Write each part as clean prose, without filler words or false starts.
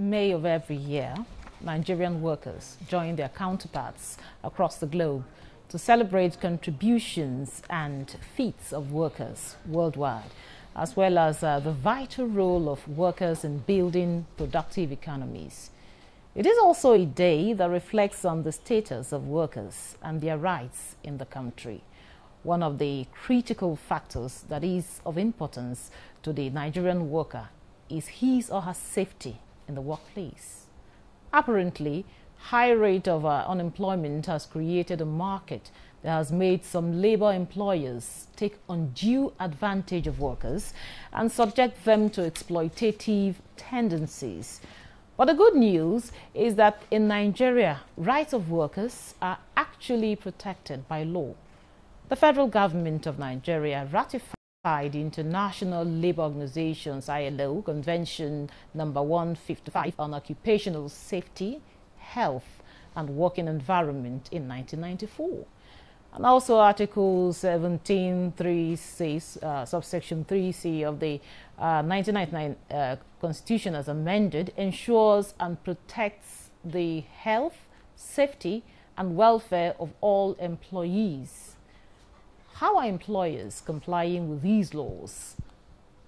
May of every year, Nigerian workers join their counterparts across the globe to celebrate contributions and feats of workers worldwide, as well as the vital role of workers in building productive economies. It is also a day that reflects on the status of workers and their rights in the country. One of the critical factors that is of importance to the Nigerian worker is his or her safety in the workplace. Apparently, high rate of unemployment has created a market that has made some labor employers take undue advantage of workers and subject them to exploitative tendencies. But the good news is that in Nigeria, rights of workers are actually protected by law. The federal government of Nigeria ratified the International Labour Organization's ILO Convention number 155 on occupational safety, health and working environment in 1994. And also Article 17(3)(c), subsection 3C of the 1999 Constitution as amended ensures and protects the health, safety and welfare of all employees. How are employers complying with these laws?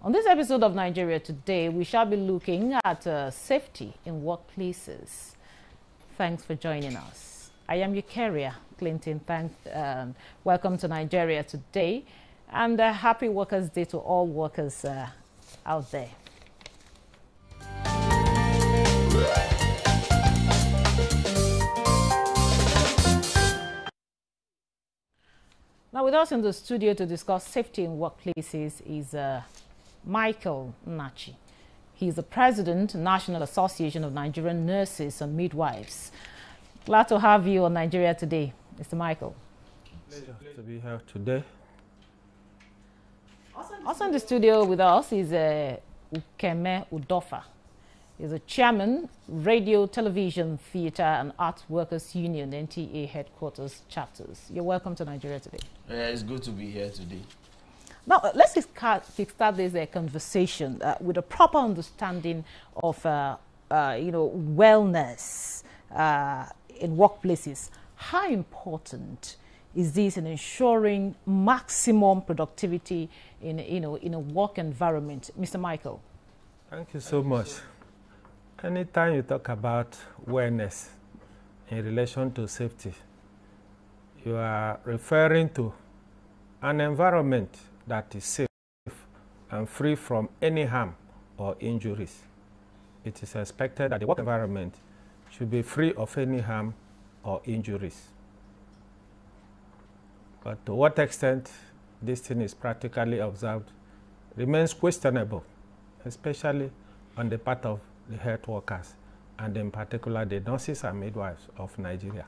On this episode of Nigeria Today, we shall be looking at safety in workplaces. Thanks for joining us. I am your carrier, Clinton. Welcome to Nigeria Today, and happy Workers' Day to all workers out there. Now, with us in the studio to discuss safety in workplaces is Michael Nachi. He's the President, National Association of Nigerian Nurses and Midwives. Glad to have you on Nigeria Today, Mr. Michael. Pleasure to be here today. Also in the studio with us is Ukeme Udofa. He's a chairman, Radio, Television, Theatre and Art Workers Union, NTA headquarters chapters. You're welcome to Nigeria Today. It's good to be here today. Now, let's kickstart this conversation with a proper understanding of, wellness in workplaces. How important is this in ensuring maximum productivity in a work environment, Mr. Michael? Thank you so much. Anytime you talk about wellness in relation to safety, you are referring to an environment that is safe and free from any harm or injuries. It is expected that the work environment should be free of any harm or injuries. But to what extent this thing is practically observed remains questionable, especially on the part of the health workers, and in particular the nurses and midwives of Nigeria.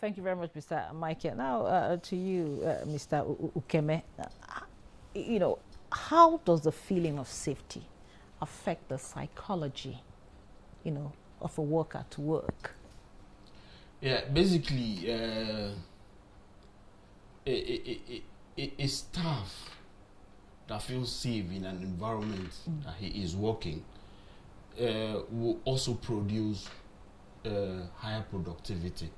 Thank you very much, Mr. Michael. Now to you, Mr. Ukeme. How does the feeling of safety affect the psychology, of a worker to work? Yeah, basically, a staff that feels safe in an environment that he is working will also produce higher productivity.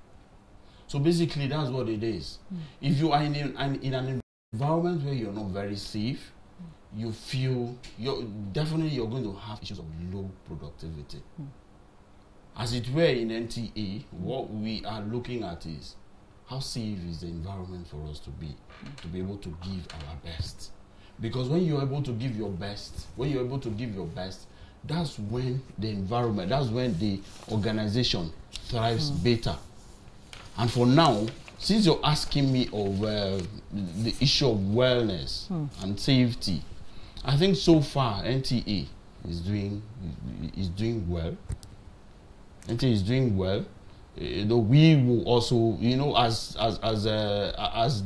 So basically, that's what it is. If you are in an environment where you're not very safe, you feel you're going to have issues of low productivity. As it were in NTA, what we are looking at is how safe is the environment for us to be able to give our best. Because when you're able to give your best, that's when the environment, that's when the organization thrives better. And for now, since you're asking me of the issue of wellness and safety, I think so far NTA is doing well. NTA is doing well. We will also, as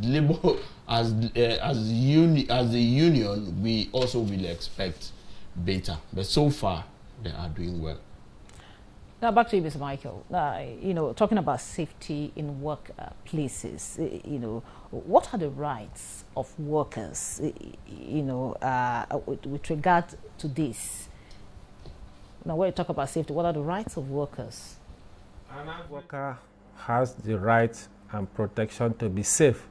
labor, as the union, we also will expect better. But so far, they are doing well. Now back to you, Mr. Michael. Talking about safety in workplaces, what are the rights of workers, with regard to this? Now, when you talk about safety, what are the rights of workers? An worker has the right and protection to be safe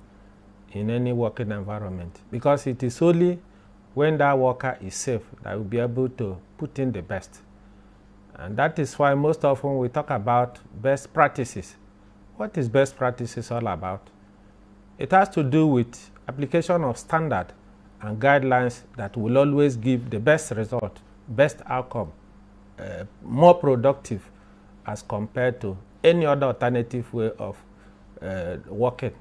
in any working environment, because it is only when that worker is safe that will be able to put in the best. And that is why most often we talk about best practices. What is best practices all about? It has to do with application of standard and guidelines that will always give the best result, best outcome, more productive as compared to any other alternative way of working.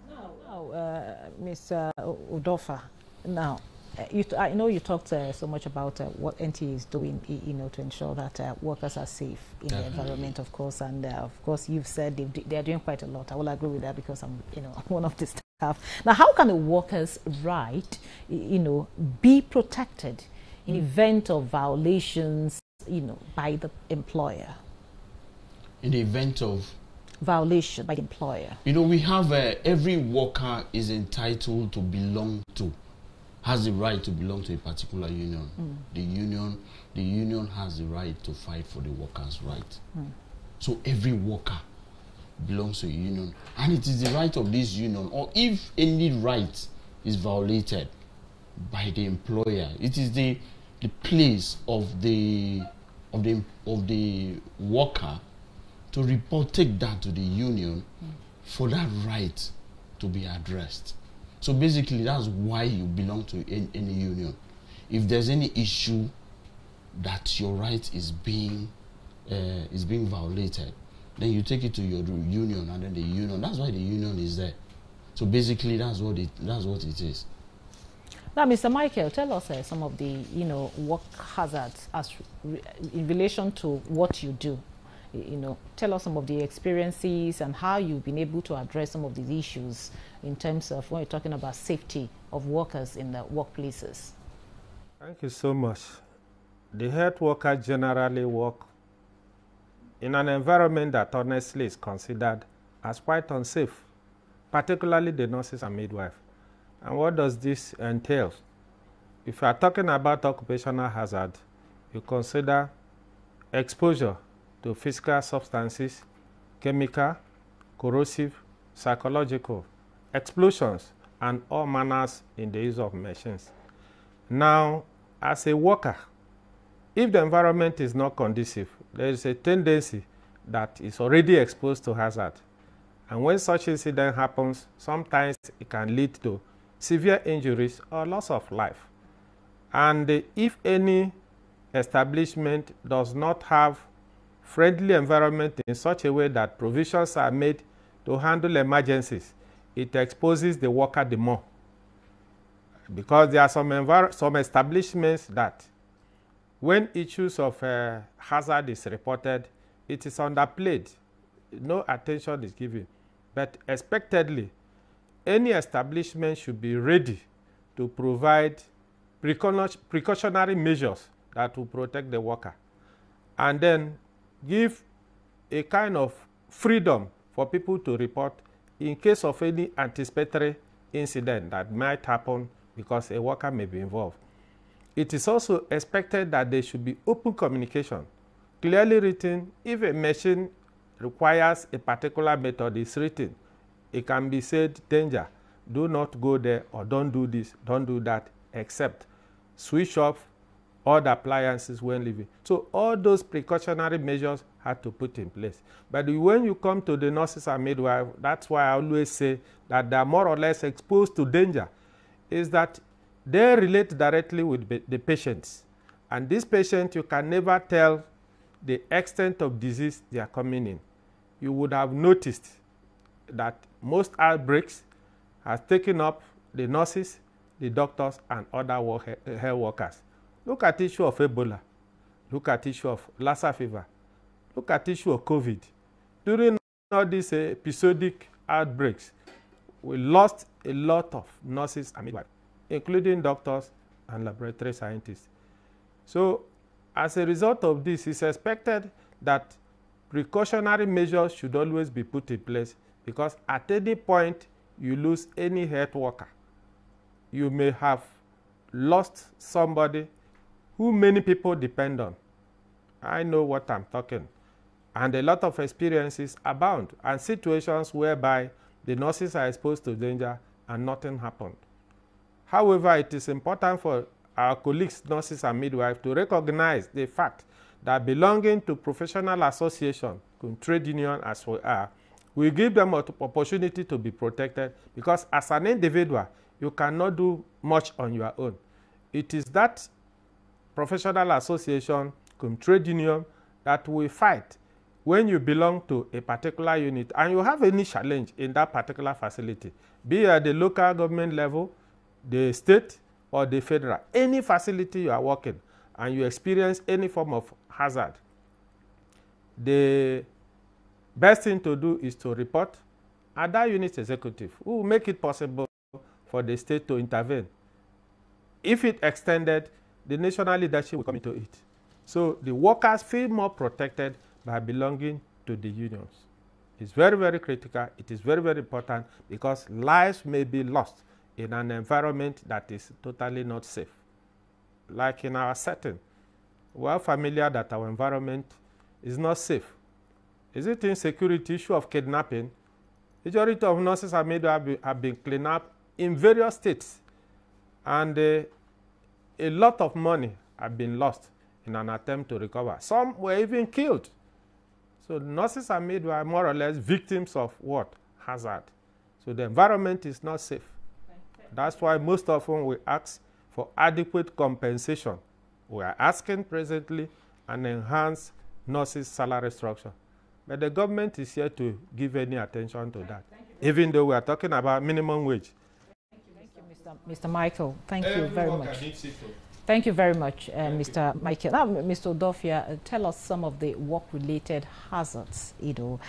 Now, Mr. Udofa, now, I know you talked so much about what NTA is doing, to ensure that workers are safe in the environment, of course, and of course you've said they are doing quite a lot. I will agree with that because I'm, one of the staff. Now, how can a worker's right, be protected in event of violations, by the employer? In the event of violation by the employer. We have every worker is entitled to belong to, has the right to belong to a particular union. The union has the right to fight for the workers' right. So every worker belongs to a union, and it is the right of this union, or if any right is violated by the employer, it is the place of the worker to take that to the union for that right to be addressed. So basically, that's why you belong to any union. If there's any issue that your right is being violated, then you take it to your union, and then the union. That's why the union is there. So basically, that's what it is. Now, Mr. Michael, tell us some of the work hazards in relation to what you do. Tell us some of the experiences and how you've been able to address some of these issues in terms of when you're talking about safety of workers in the workplaces. Thank you so much. The health worker generally work in an environment that honestly is considered as quite unsafe, particularly the nurses and midwives. And what does this entail? If you are talking about occupational hazard, you consider exposure to physical substances, chemical, corrosive, psychological, explosions, and all manners in the use of machines. Now, as a worker, if the environment is not conducive, there is a tendency that is already exposed to hazard. And when such incident happens, sometimes it can lead to severe injuries or loss of life. And if any establishment does not have friendly environment in such a way that provisions are made to handle emergencies, it exposes the worker the more. Because there are some establishments that when issues of hazard is reported, it is underplayed. No attention is given. But expectedly, any establishment should be ready to provide precautionary measures that will protect the worker, and then give a kind of freedom for people to report in case of any anticipatory incident that might happen because a worker may be involved. It is also expected that there should be open communication, clearly written. If a machine requires a particular method, is written. It can be said, danger, do not go there, or don't do this, don't do that, except switch off all the appliances when leaving. So all those precautionary measures had to put in place. But when you come to the nurses and midwives, that's why I always say that they are more or less exposed to danger, is that they relate directly with the patients. And this patient, you can never tell the extent of disease they are coming in. You would have noticed that most outbreaks have taken up the nurses, the doctors, and other health workers. Look at the issue of Ebola. Look at the issue of Lassa fever. Look at the issue of COVID. During all these episodic outbreaks, we lost a lot of nurses and midwives, including doctors and laboratory scientists. So, as a result of this, it's expected that precautionary measures should always be put in place, because at any point you lose any health worker, you may have lost somebody who many people depend on. I know what I'm talking. And a lot of experiences abound and situations whereby the nurses are exposed to danger and nothing happened. However, it is important for our colleagues, nurses and midwives, to recognize the fact that belonging to professional association, trade union as we are, will give them an opportunity to be protected, because as an individual, you cannot do much on your own. It is that professional association, trade union, that will fight when you belong to a particular unit and you have any challenge in that particular facility, be it at the local government level, the state, or the federal, any facility you are working and you experience any form of hazard. The best thing to do is to report, and that unit executive who will make it possible for the state to intervene. If it extended, the national leadership will come into it. So the workers feel more protected by belonging to the unions. It's very, very critical. It is very, very important, because lives may be lost in an environment that is totally not safe. Like in our setting, we are familiar that our environment is not safe. Is it insecurity, issue of kidnapping? Majority of nurses and midwives have been cleaned up in various states, and a lot of money have been lost in an attempt to recover. Some were even killed. So nurses and midwives are more or less victims of what? Hazard. So the environment is not safe. That's why most often we ask for adequate compensation. We are asking presently an enhanced nurses' salary structure. But the government is here to give any attention to that, even though we are talking about minimum wage. Thank you, Mr. Michael. Thank you very much. Thank you very much, Mr. Michael. Now, Mr. Odofia, tell us some of the work-related hazards, in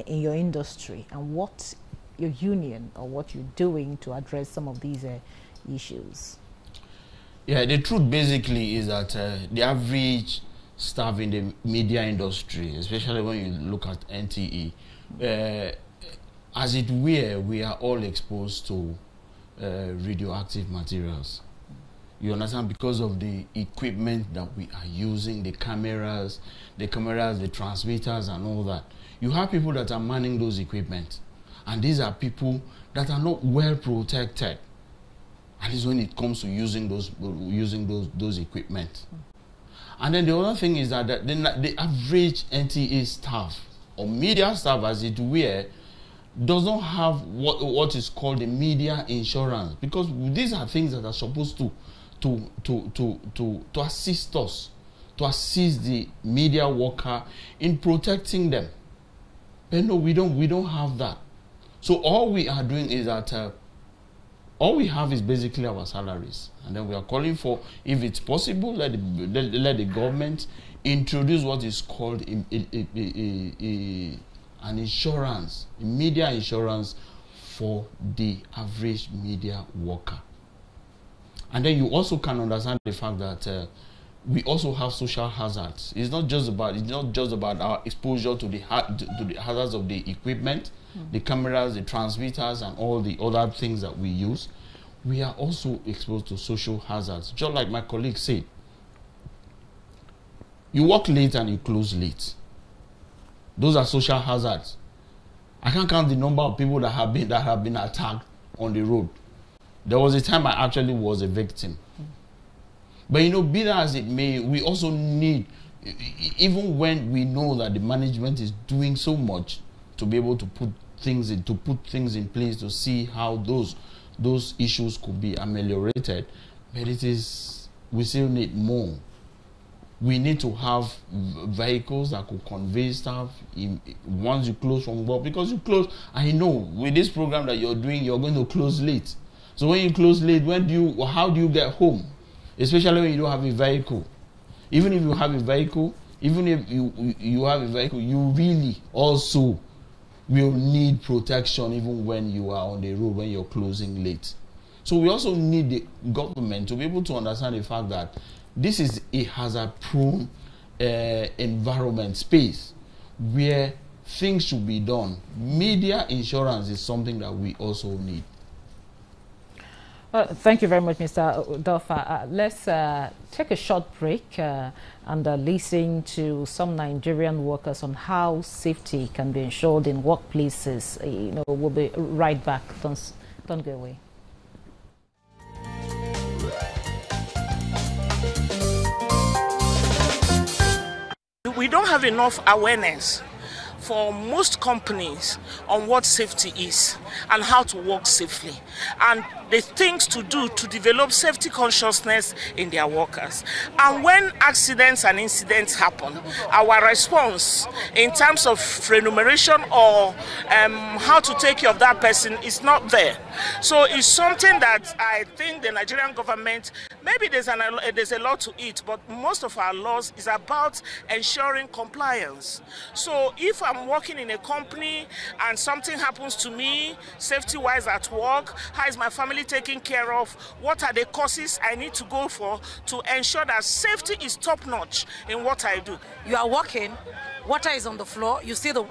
your industry, and what your union or what you're doing to address some of these issues. Yeah, the truth basically is that the average staff in the media industry, especially when you look at NTA, as it were, we are all exposed to radioactive materials. You understand? Because of the equipment that we are using, the cameras, the transmitters and all that. You have people that are manning those equipment. And these are people that are not well protected. And it's when it comes to using those equipment. And then the other thing is that the average NTA staff or media staff, as it were, does not have what is called the media insurance, because these are things that are supposed to assist us, to assist the media worker in protecting them. But no, we don't have that. So all we are doing is that all we have is basically our salaries, and then we are calling for, if it's possible, let the government introduce what is called an insurance, a media insurance for the average media worker. And then you also can understand the fact that we also have social hazards. It's not just about our exposure to the hazards of the equipment, the cameras, the transmitters, and all the other things that we use. We are also exposed to social hazards. Just like my colleague said, you work late and you close late. Those are social hazards. I can't count the number of people that have been attacked on the road. There was a time I actually was a victim. But be that as it may, we also need, even when we know that the management is doing so much, to be able to put things in place to see how those issues could be ameliorated. But we still need more. We need to have vehicles that could convey stuff once you close from work, because you close. I know with this program that you're doing, you're going to close late. So when you close late, how do you get home? Especially when you don't have a vehicle. Even if you have a vehicle, you really also will need protection even when you are on the road, when you're closing late. So we also need the government to be able to understand the fact that this is a hazard-prone environment, space, where things should be done. Media insurance is something that we also need. Thank you very much, Mr. Udofa. Let's take a short break and listen to some Nigerian workers on how safety can be ensured in workplaces. We'll be right back. Don't go away. We don't have enough awareness for most companies on what safety is and how to work safely, and the things to do to develop safety consciousness in their workers. And when accidents and incidents happen, our response in terms of remuneration or how to take care of that person is not there. So it's something that I think the Nigerian government, maybe there's a lot to it, but most of our laws is about ensuring compliance. So if I'm working in a company and something happens to me, safety-wise at work, how is my family taken care of? What are the courses I need to go for to ensure that safety is top-notch in what I do? You are working, water is on the floor, you see the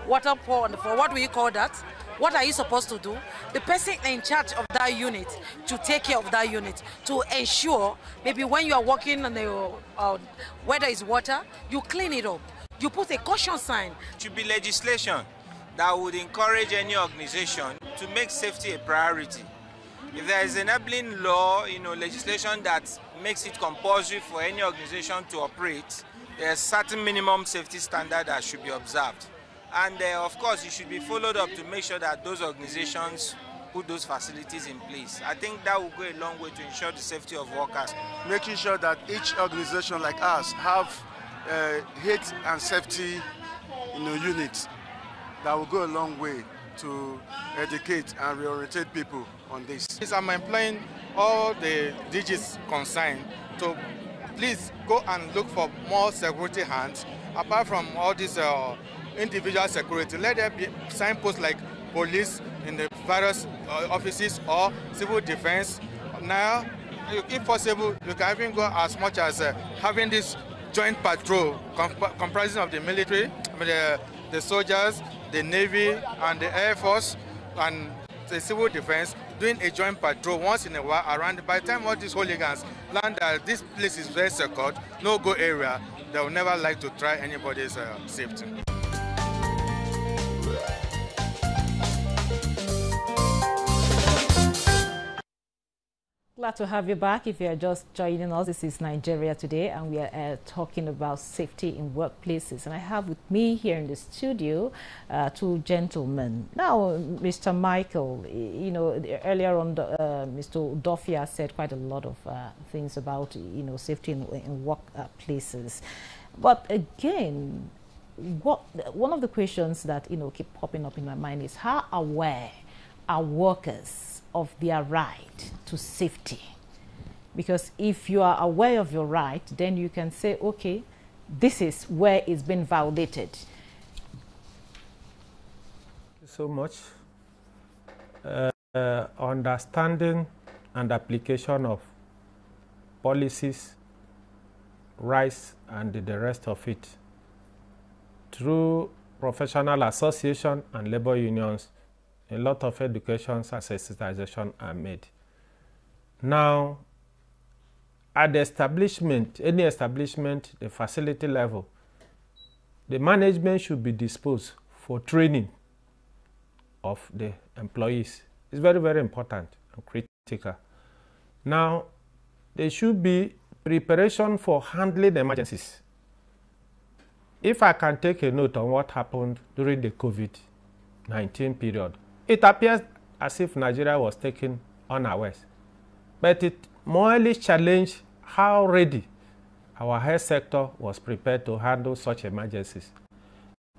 water pour on the floor. What do you call that? What are you supposed to do? The person in charge of that unit to take care of that unit, to ensure maybe when you are working on the where there is water, you clean it up. You put a caution sign. It should be legislation that would encourage any organization to make safety a priority. If there is enabling law, legislation that makes it compulsory for any organization to operate, there are certain minimum safety standards that should be observed. And of course, it should be followed up to make sure that those organizations put those facilities in place. I think that will go a long way to ensure the safety of workers. Making sure that each organization like us have health and safety units that will go a long way to educate and reorientate people on this. I'm employing all the DGs concerned to please go and look for more security hands apart from all this individual security. Let there be signposts like police in the various offices or civil defense. Now, if possible, you can even go as much as having this joint patrol comprising of the military, the soldiers, the Navy and the Air Force and the civil defense doing a joint patrol once in a while around. By the time all these hooligans learn that this place is very secure, no-go area, they will never like to try anybody's safety. Glad to have you back. If you are just joining us, this is Nigeria Today, and we are talking about safety in workplaces. And I have with me here in the studio two gentlemen. Now, Mr. Michael, earlier on, Mr. Udofia said quite a lot of things about, safety in workplaces. But again, one of the questions that, keep popping up in my mind is how aware are workers of their right to safety? Because if you are aware of your right, then you can say, okay, this is where it's been violated. Thank you so much. Understanding and application of policies, rights, and the rest of it through professional association and labor unions. A lot of educations and sensitization are made. Now, at the establishment, any establishment, the facility level, the management should be disposed for training of the employees. It's very, very important and critical. Now, there should be preparation for handling emergencies. If I can take a note on what happened during the COVID-19 period, it appears as if Nigeria was taken unawares, but it morally challenged how ready our health sector was prepared to handle such emergencies.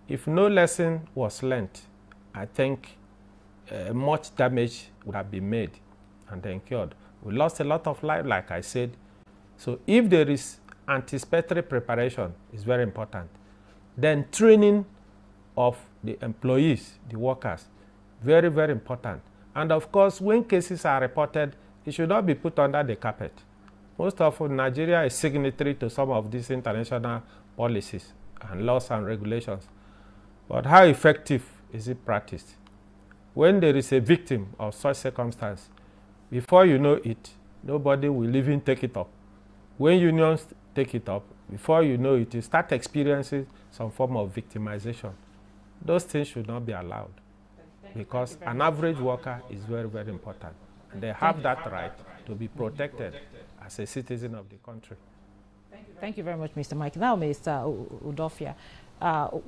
If no lesson was learned, I think much damage would have been made and incurred. We lost a lot of life, like I said. So if there is anticipatory preparation, it's very important. Then training of the employees, the workers, very, very important. And of course, when cases are reported, it should not be put under the carpet. Most often, Nigeria is signatory to some of these international policies and laws and regulations. But how effective is it practiced? When there is a victim of such circumstance, Before you know it, nobody will even take it up. When unions take it up, before you know it, you start experiencing some form of victimization. Those things should not be allowed, because an average worker is very, very important. And they have that right to be protected as a citizen of the country. Thank you very much, Mr. Mike. Now, Mr. Udofia,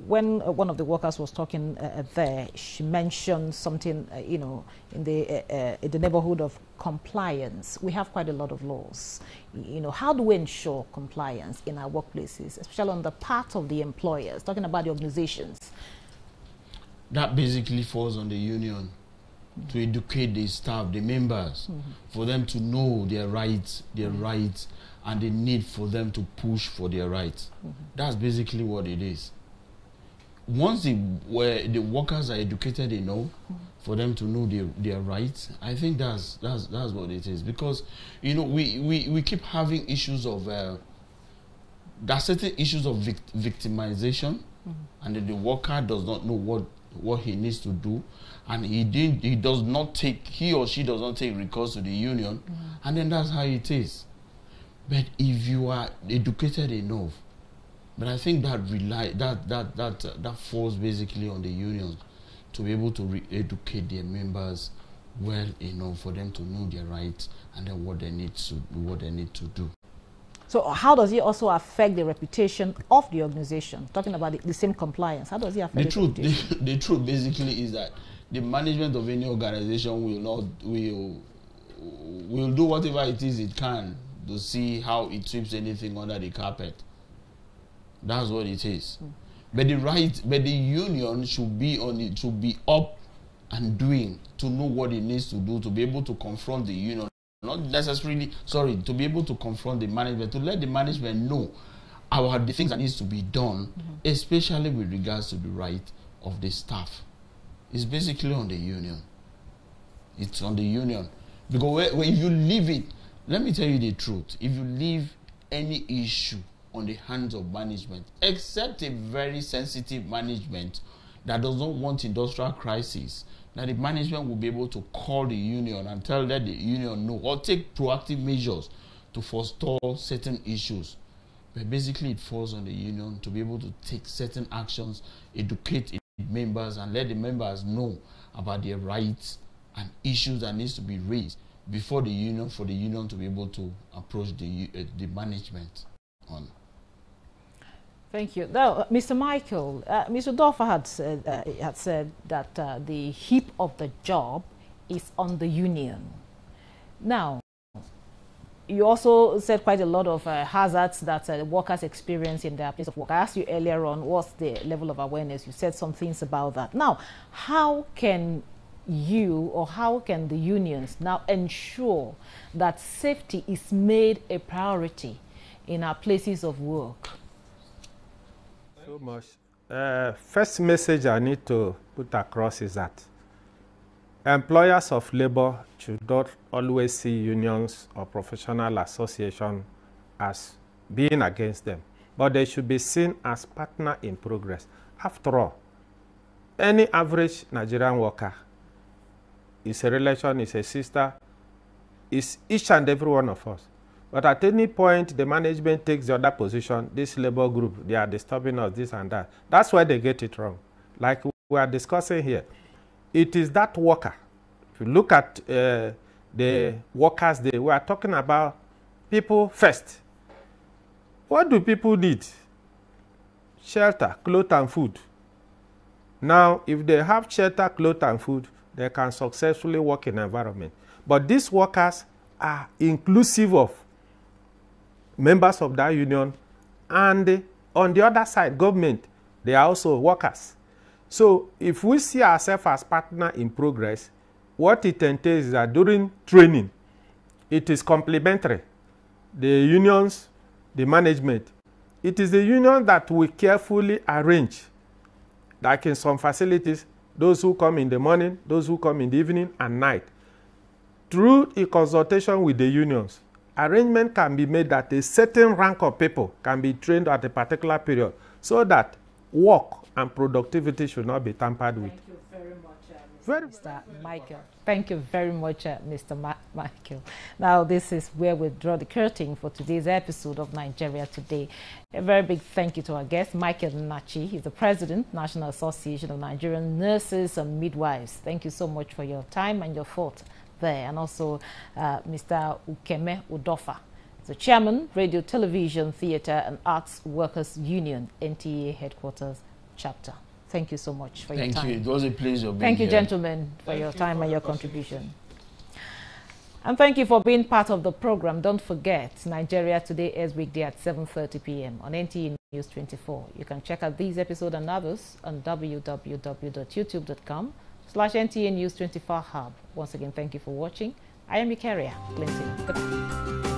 when one of the workers was talking there, she mentioned something, you know, in the neighborhood of compliance. We have quite a lot of laws. You know, how do we ensure compliance in our workplaces, especially on the part of the employers, talking about the organizations? That basically falls on the union to educate the staff, the members, for them to know their rights, and the need for them to push for their rights. That's basically what it is. Once the workers are educated enough for them to know their rights, I think that's what it is. Because, you know, we keep having issues of there are certain issues of victimization, and the worker does not know what he needs to do, and he or she does not take recourse to the union, and then that's how it is. But if you are educated enough, but I think that falls basically on the unions to be able to educate their members well enough for them to know their rights and then what they need to do. So how does it also affect the reputation of the organization? Talking about the same compliance, how does it affect the reputation? The truth basically is that the management of any organization will do whatever it is it can to see how it sweeps anything under the carpet. That's what it is. But the union should be on it, to be up and doing, to know what it needs to do, to be able to confront the union. Not necessarily, to be able to confront the management, to let the management know about the things that needs to be done, especially with regards to the right of the staff. It's basically on the union. It's on the union. Because if you leave it, let me tell you the truth, if you leave any issue on the hands of management, except a very sensitive management that does not want industrial crisis, that the management will be able to call the union and let the union know, or take proactive measures to forestall certain issues. But basically it falls on the union to be able to take certain actions, educate its members, and let the members know about their rights and issues that needs to be raised before the union, for the union to be able to approach the management on. Thank you. Now, Mr. Michael, Mr. Dorfer had said that the heap of the job is on the union. Now, you also said quite a lot of hazards that workers experience in their place of work. I asked you earlier on, what's the level of awareness? You said some things about that. Now, how can you, or how can the unions now ensure that safety is made a priority in our places of work? So much. First message I need to put across is that employers of labor should not always see unions or professional association as being against them, but they should be seen as partner in progress. After all, any average Nigerian worker is a relation, is a sister, is each and every one of us. But at any point, the management takes the other position, this labor group, they are disturbing us, this and that. That's why they get it wrong. Like we are discussing here, it is that worker. If you look at the workers, we are talking about people first. What do people need? Shelter, clothes, and food. Now, if they have shelter, clothes, and food, they can successfully work in an environment. But these workers are inclusive of members of that union, and on the other side, government, they are also workers. So if we see ourselves as partner in progress, what it entails is that during training, it is complementary. The unions, the management, it is the union that we carefully arrange, like in some facilities, those who come in the morning, those who come in the evening and night. Through a consultation with the unions, arrangement can be made that a certain rank of people can be trained at a particular period so that work and productivity should not be tampered with. Thank you very much, Mr. Michael. Thank you very much, Mr. Michael. Now, this is where we draw the curtain for today's episode of Nigeria Today. A very big thank you to our guest, Michael Nachi. He's the President, National Association of Nigerian Nurses and Midwives. Thank you so much for your time and your thought there. And also Mr. Ukeme Udofa, the Chairman, Radio, Television, Theatre and Arts Workers Union, NTA Headquarters Chapter. Thank you so much for your time. Thank you. It was a pleasure being Thank you, here. gentlemen, for your time and your contribution. And thank you for being part of the program. Don't forget, Nigeria Today airs weekday at 7:30 p.m. on NTA News 24. You can check out these episodes and others on www.youtube.com/NTA News 24 Hub. Once again, thank you for watching. I am Ikaria Clinton. Goodbye.